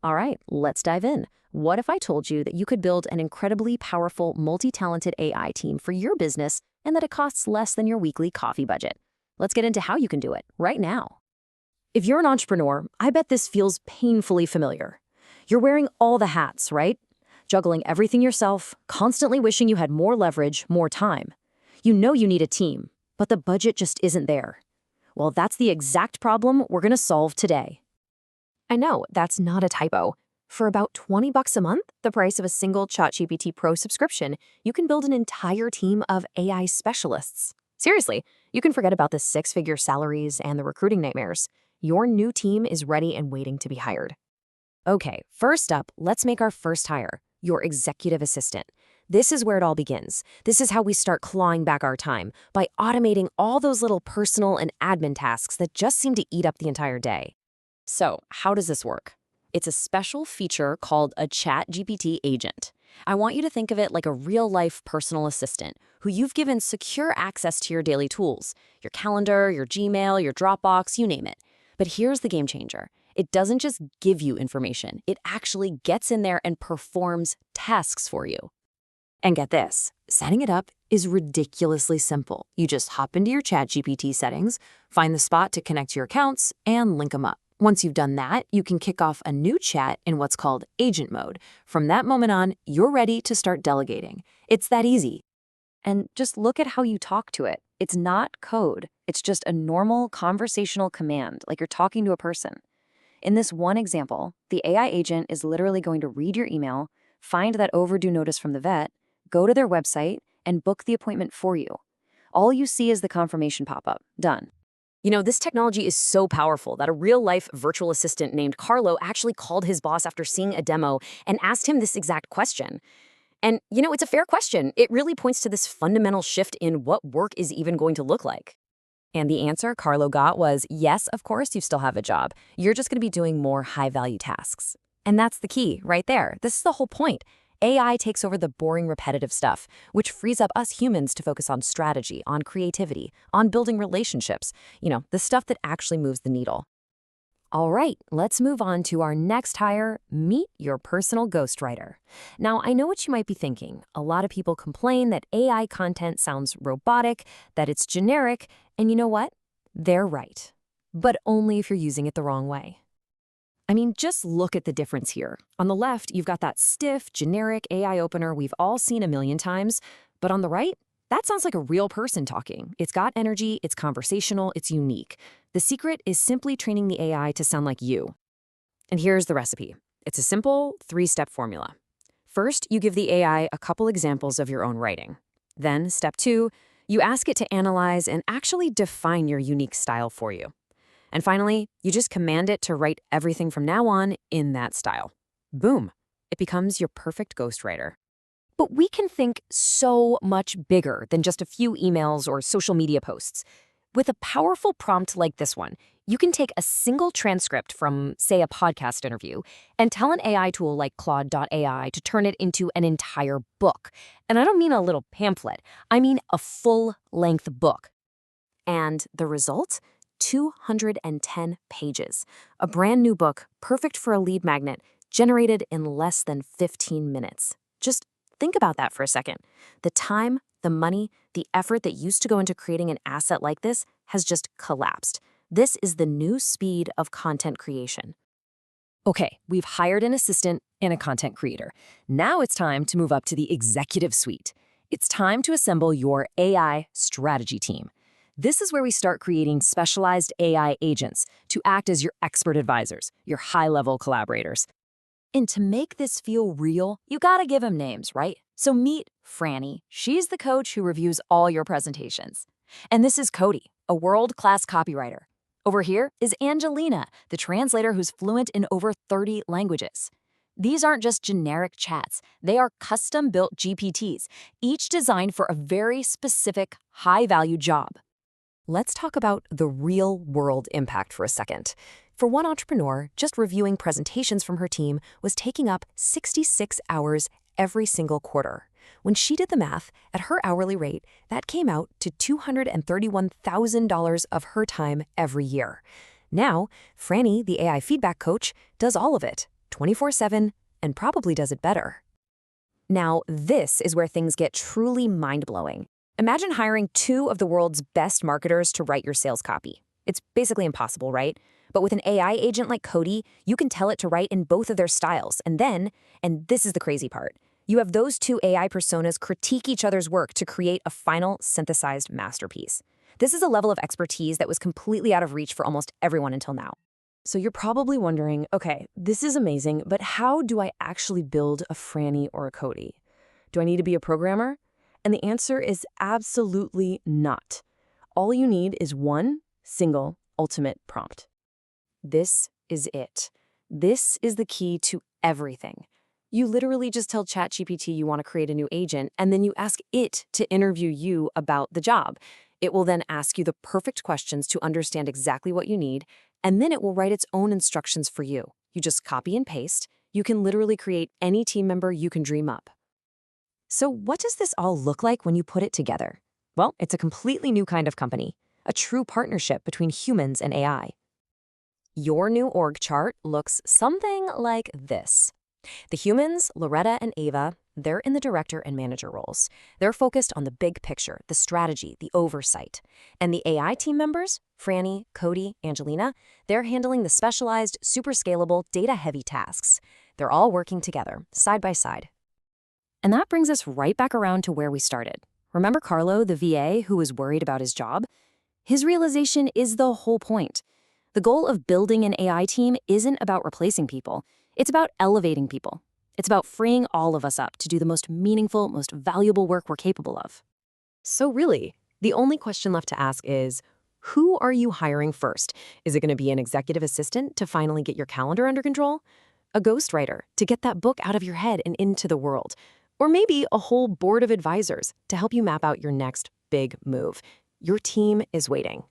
All right, let's dive in. What if I told you that you could build an incredibly powerful, multi-talented AI team for your business and that it costs less than your weekly coffee budget? Let's get into how you can do it right now. If you're an entrepreneur, I bet this feels painfully familiar. You're wearing all the hats, right? Juggling everything yourself, constantly wishing you had more leverage, more time. You know you need a team, but the budget just isn't there. Well, that's the exact problem we're going to solve today. I know, that's not a typo. For about $20 a month, the price of a single ChatGPT Pro subscription, you can build an entire team of AI specialists. Seriously, you can forget about the six-figure salaries and the recruiting nightmares. Your new team is ready and waiting to be hired. Okay, first up, let's make our first hire, your executive assistant. This is where it all begins. This is how we start clawing back our time, by automating all those little personal and admin tasks that just seem to eat up the entire day. So, how does this work? It's a special feature called a ChatGPT agent. I want you to think of it like a real-life personal assistant who you've given secure access to your daily tools, your calendar, your Gmail, your Dropbox, you name it. But here's the game changer. It doesn't just give you information. It actually gets in there and performs tasks for you. And get this, setting it up is ridiculously simple. You just hop into your ChatGPT settings, find the spot to connect your accounts, and link them up. Once you've done that, you can kick off a new chat in what's called agent mode. From that moment on, you're ready to start delegating. It's that easy. And just look at how you talk to it. It's not code. It's just a normal conversational command, like you're talking to a person. In this one example, the AI agent is literally going to read your email, find that overdue notice from the vet, go to their website, and book the appointment for you. All you see is the confirmation pop-up. Done. You know, this technology is so powerful that a real-life virtual assistant named Carlo actually called his boss after seeing a demo and asked him this exact question. And, you know, it's a fair question. It really points to this fundamental shift in what work is even going to look like. And the answer Carlo got was, yes, of course you still have a job. You're just going to be doing more high-value tasks. And that's the key right there. This is the whole point. AI takes over the boring, repetitive stuff, which frees up us humans to focus on strategy, on creativity, on building relationships, the stuff that actually moves the needle. All right, let's move on to our next hire, meet your personal ghostwriter. Now, I know what you might be thinking. A lot of people complain that AI content sounds robotic, that it's generic, and you know what? They're right. But only if you're using it the wrong way. I mean, just look at the difference here. On the left, you've got that stiff, generic AI opener we've all seen a million times. But on the right, that sounds like a real person talking. It's got energy, it's conversational, it's unique. The secret is simply training the AI to sound like you. And here's the recipe. It's a simple 3-step formula. First, you give the AI a couple examples of your own writing. Then, step 2, you ask it to analyze and actually define your unique style for you. And finally, you just command it to write everything from now on in that style. Boom, it becomes your perfect ghostwriter. But we can think so much bigger than just a few emails or social media posts. With a powerful prompt like this one, you can take a single transcript from, say, a podcast interview and tell an AI tool like Claude.ai to turn it into an entire book. And I don't mean a little pamphlet. I mean a full-length book. And the result? 210 pages. A brand new book, perfect for a lead magnet, generated in less than 15 minutes. Just think about that for a second. The time, the money, the effort that used to go into creating an asset like this has just collapsed. This is the new speed of content creation. Okay, we've hired an assistant and a content creator. Now it's time to move up to the executive suite. It's time to assemble your AI strategy team. This is where we start creating specialized AI agents to act as your expert advisors, your high-level collaborators. And to make this feel real, you gotta give them names, right? So meet Franny. She's the coach who reviews all your presentations. And this is Cody, a world-class copywriter. Over here is Angelina, the translator who's fluent in over 30 languages. These aren't just generic chats. They are custom-built GPTs, each designed for a very specific, high-value job. Let's talk about the real-world impact for a second. For one entrepreneur, just reviewing presentations from her team was taking up 66 hours every single quarter. When she did the math, at her hourly rate, that came out to $231,000 of her time every year. Now, Franny, the AI feedback coach, does all of it. 24/7 and probably does it better. Now, this is where things get truly mind-blowing. Imagine hiring two of the world's best marketers to write your sales copy. It's basically impossible, right? But with an AI agent like Cody, you can tell it to write in both of their styles. And this is the crazy part, you have those two AI personas critique each other's work to create a final synthesized masterpiece. This is a level of expertise that was completely out of reach for almost everyone until now. So you're probably wondering, okay, this is amazing, but how do I actually build a Franny or a Cody? Do I need to be a programmer? And the answer is absolutely not. All you need is one single ultimate prompt. This is it. This is the key to everything. You literally just tell ChatGPT you want to create a new agent, and then you ask it to interview you about the job. It will then ask you the perfect questions to understand exactly what you need, and then it will write its own instructions for you. You just copy and paste. You can literally create any team member you can dream up. So what does this all look like when you put it together? Well, it's a completely new kind of company, a true partnership between humans and AI. Your new org chart looks something like this. The humans, Loretta and Ava, they're in the director and manager roles. They're focused on the big picture, the strategy, the oversight. And the AI team members, Franny, Cody, Angelina, they're handling the specialized, super scalable, data-heavy tasks. They're all working together, side by side. And that brings us right back around to where we started. Remember Carlo, the VA, who was worried about his job? His realization is the whole point. The goal of building an AI team isn't about replacing people. It's about elevating people. It's about freeing all of us up to do the most meaningful, most valuable work we're capable of. So really, the only question left to ask is, who are you hiring first? Is it going to be an executive assistant to finally get your calendar under control? A ghostwriter to get that book out of your head and into the world? Or maybe a whole board of advisors to help you map out your next big move? Your team is waiting.